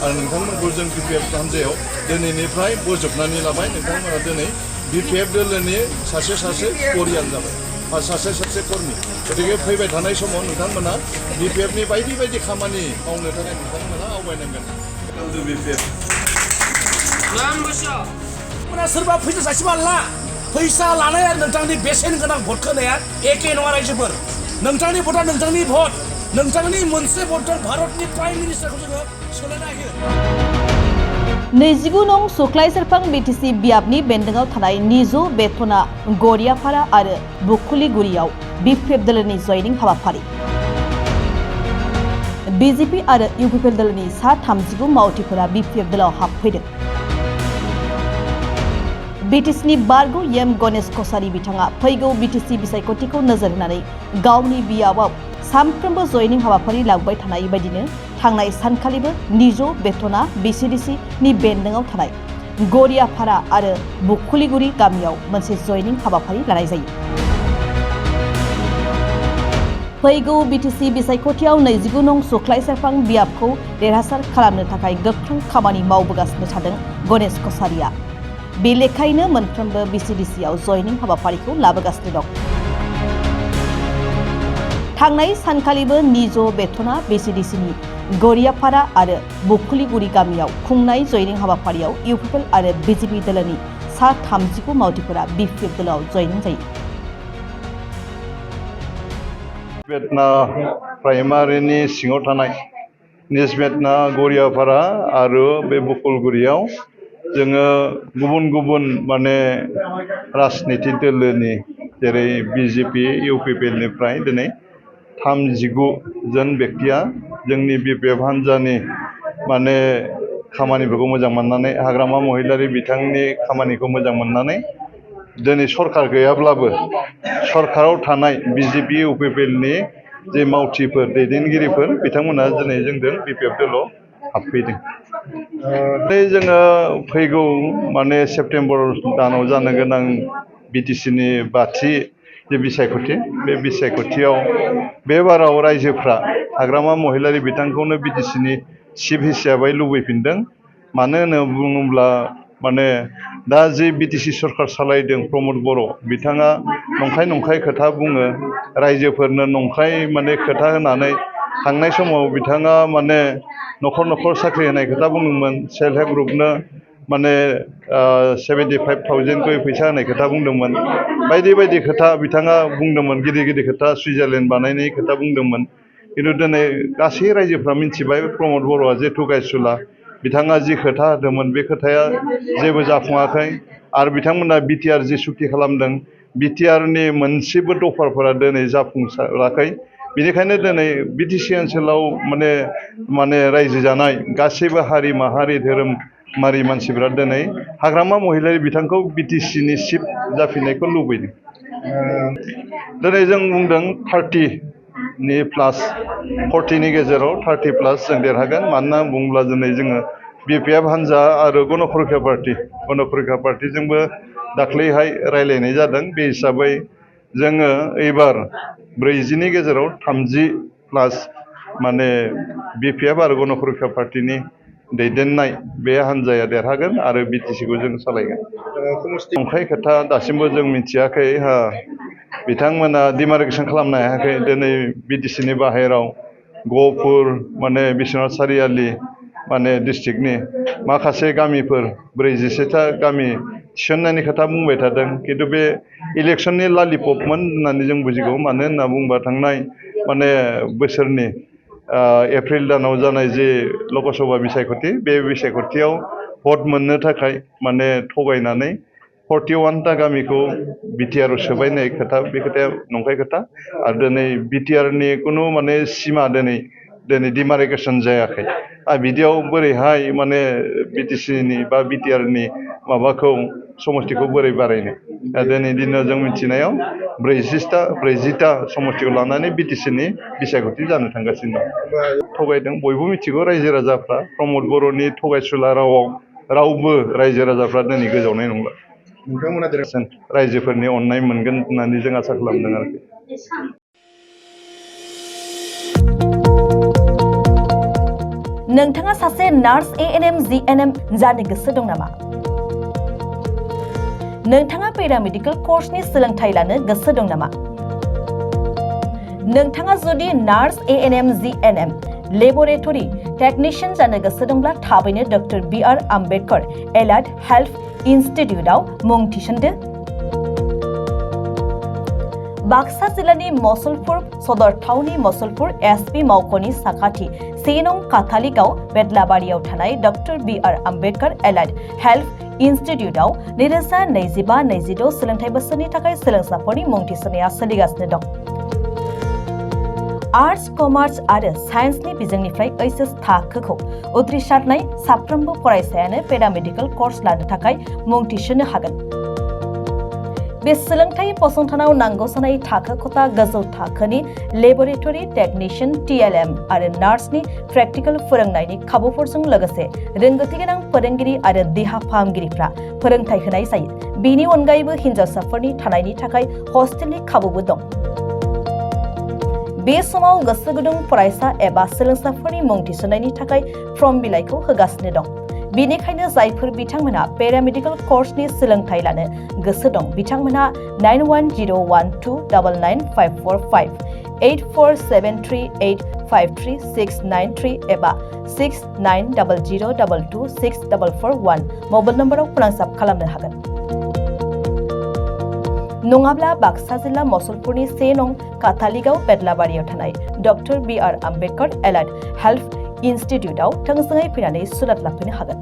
आरो नोंथांमोनखौ जों BPF हान्जायाव दिनैनिफ्राय बोजबनानै लाबाय। नोंथांमोना दिनै BPF दोलोनि सासे परियाल जाबाय बा सासे कर्मी। गतिके फैबाय थानाय समाव नोंथांमोना BPFनि बायदि खामानि मावनो थाखाय नोंथांमोना आवगायनांगोन। BPF सोरबा फैसा सासेबा ला फैसा लानाय आरो नोंथांनि बेसेन गोनां भट होनाया एखे नङा रायजोफोर। नोंथांनि भटआ नोंथांनि भट, नोंथांनि मोनसे भटजों भारतनि प्राइम मिनिस्टारखौ जोङो सोलायनो हायो। 29 नं सुख्लाय सेरफां BTC बियाबनि बेन्दोंआव थानाय निजु बेथना गरियापारा आरो बुखुलिगुरियाव BPF दोलोनि जयनिं हाबाफारि। BJP आरो UPP दोलोनि सा 39 मावथिफोरा BPF दोलोआव हाबफैदों। BTCनि बारग' एम गणेश कसारी बिथाङा फैगौ BTC बिसायख'थिखौ नोजोर होनानै गावनि बियाबाव सानफ्रोमबो जयनिं हाबाफारि लाबोबाय थानाय बायदिनो थांनाय सानखालिबो निजु बेथना BCDC नि बेन्दोंआव थानाय गरियापारा आरो बुखुलिगुरि गामियाव मोनसे जयनिं हाबाफारि लानाय जायो। फैगौ BTC बिसायख'थियाव 29 नं सुख्लाय सेरफां बियाबखौ देरहासार खालामनो थाखाय गोख्रों खामानि मावबोगासिनो थादों गणेश कसारीया। बे लेखायैनो मोनफ्रोमबो BCDCआव जयनिं हाबाफारिखौ लाबोगासिनो दं। थांनाय सानखालिबो निजु बेथना BCDCनि गरियापारा आरो बुखुलिगुरि गामियाव खुंनाय जयनिं हाबाफारियाव UPP आरो BJP दोलोनि सा 39 मावथिफोरा BPF दोलोआव जयनिं जायो। बेतना प्राइमारिनि सिङाव थानाय निजबेतना गरियापारा आरो बे बुखुलगुरियाव जोङो गुबुन माने राजनीति दोलोनि जेरै BJP UPP निफ्राय दिनै 39 जन बेक्तिया जोंनि BPF हान्जानि माने खामानिफोरखौ मोजां मोननानै हाग्रामा महिलारि बिथांनि खामानिखौ मोजां मोननानै दिनै सरकार गैयाब्लाबो सरकाराव थानाय BJP UPP नि जे मावथिफोर दैदेनगिरिफोर बिथांमोना दिनै जोंजों BPF दोलोआव हाबफैदों। जोङो फैगौ माने सेप्तेम्बर दानाव जानो गोनां BTCनि बाथि जे बिसायख'थि बे बिसायख'थियाव बे बाराव रायजोफ्रा हाग्रामा महिलारि बिथांखौनो BTCनि चिफ हिसाबै लुबैफिनदों। मानो होनना बुङोब्ला माने दा जे BTC सरकार सालायदों प्रमद बर' बिथाङा नंखाय खोथा बुङो, रायजोफोरनो नंखाय माने खोथा होनानै थांनाय समाव बिथाङा माने न'खर साख्रि होनाय खोथा बुंदोंमोन, सेल्फ हेल्प ग्रुपनो माने 75,000 फैसा होनाय खोथा बुंदोंमोन, बायदि खोथा बिथाङा बुंदोंमोन, गिदिर खोथा सुइजारलेण्ड बानायनाय खोथा बुंदोंमोन। किन्तु दिनै गासै रायजोफ्रा मिथिबाय प्रमद बर'आ जे थगायसुला, बिथाङा जि खोथा होदोंमोन बे खोथाया जेबो जाफुङाखै आरो बिथांमोना BTR जि सुक्ति खालामदों BTR नि मोनसेबो दफाफोरा दिनै जाफुंसाराखै। बेनिखायनो दिनै BTC ओनसोलाव माने रायजो जानाय गासैबो हारि माहारि धोरोमारि मानसिफ्रा दिनै हाग्रामा महिलारि बिथांखौ BTCनि चिफ जाफिननायखौ लुबैदों। दिनै जों बुंदों 30 प्लास 40 नि गेजेराव 30 प्लास जों देरहागोन। मानोना बुङोब्ला दिनै जोङो BPF हान्जा आरो गणपुरखा पार्टिजोंबो दाख्लैहाय रायलायनाय जादों। बे हिसाबै जोङो एबार 40 नि गेजेराव 30 प्लास माने BPF आरो गणपुरखा पार्टिनि दैदेननाय बे हान्जाया देरहागोन आरो BTCखौ जों सालायगोन। नंखाय खोथा दासिमबो जों मिथियाखै। बिथांमोना डिमार्केसन खालामनो हायाखै। दिनै BTCनि बाहेराव गहपुर माने बिश्वनाथ सारियालि माने डिस्ट्रिक्टनि माखासे गामिफोर 41टा गामि थिसननायनि खोथा बुंबाय थादों। किन्तु बे इलेक्सननि लालिपपमोन होननानै जों बुजिगौ। मानो होनना बुंबा थांनाय माने बोसोरनि एप्रिल दानाव जानाय जे लकसभा बिसायख'थि बे बिसायख'थियाव भट मोननो थाखाय माने थगायनानै 41टा गामिखौ BTR सोबायनाय खोथा, बे खोथाया नंखाय खोथा। आरो दिनै BTR नि कुनु माने सिमा दिनै डिमार्केसन जायाखै। बिदियाव बोरैहाय माने BTCनि बा BTR नि माबाखौ समष्टिखौ बोरै बारायनो। दिनै दिनाव जों मिथिनायाव 40टा समष्टिखौ लानानै BTCनि बिसायख'थि जानो थांगासिनो दं। थगायदों बयबो मिथिगौ रायजो राजाफ्रा। प्रमद बर'नि थगायसुला रावाव रावबो रायजो राजाफ्रा दिनै गोजावनाय नंला। नोंथांमोना रायजोफोरनि अननाय मोनगोन होननानै जों आसा खालामदों आरोखि। नोंथाङा सासे नार्स ANM GNM जानो गोसो दं नामा? नोंथाङा पेरामेडिकेल कर्सनि सोलोंथाइ लानो गोसो दं नामा? नोंथाङा जुदि nurse ANM GNM laboratory technician जानो गोसो दंब्ला थाबैनो doctor BR Ambedkar allied health इन्स्टिट्यूटआव मुं थिसनदो। बाक्सा जिल्लानि मसलपुर सदर टाउननि मसलपुर SP मावख'नि साखाथि 1 नं काथालिगाव बेदलाबारियाव थानाय doctor BR Ambedkar allied health इन्स्टिट्यूटआव 2025-26 सोलोंथाइ बोसोरनि थाखाय सोलोंसाफोरनि मुं थिसननाया सोलिगासिनो दं। आर्ट्स, कमार्स आरो साइन्सनि बिजोंनिफ्राय HS थाखोखौ उथ्रिसारनाय साफ्रोमबो फरायसायानो पेरामेडिकेल कर्स लानो थाखाय मुं थिसननो हागोन। बे सोलोंथाइ फसंथानाव नांगौ जानाय थाखो खथा गोजौ थाखोनि लेबरेटरी टेक्निशियन TLM आरो नार्सनि प्रेक्टिकल फोरोंनायनि खाबुफोरजों लोगोसे रोंगौथि गोनां फोरोंगिरि आरो देहा फाहामगिरिफ्रा फोरोंथाइ होनाय जायो। बेनि अनगायैबो हिन्जावसाफोरनि थानायनि थाखाय हस्टेलनि खाबुबो दं। बे समाव गोसो गुदुं फरायसा एबा सोलोंसाफोरनि मुं थिसननायनि थाखाय फर्म बिलाइखौ होगासिनो दं। बेनिखायनो जायफोर बिथांमोनहा पेरामेडिकेल कर्सनि सोलोंथाइ लानो गोसो दं बिथांमोनहा 9101299545 8473853693 एबा 6900226441 मबाइल नम्बराव फोनांजाब खालामनो हागोन। नङाब्ला बाक्सा जिल्ला मसलपुरनि 1 नं काथालिगाव बेदलाबारियाव थानाय doctor BR Ambedkar allied health इन्स्टिट्यूटआव थोंजोङै फैनानै सुलाद लाफैनो हागोन।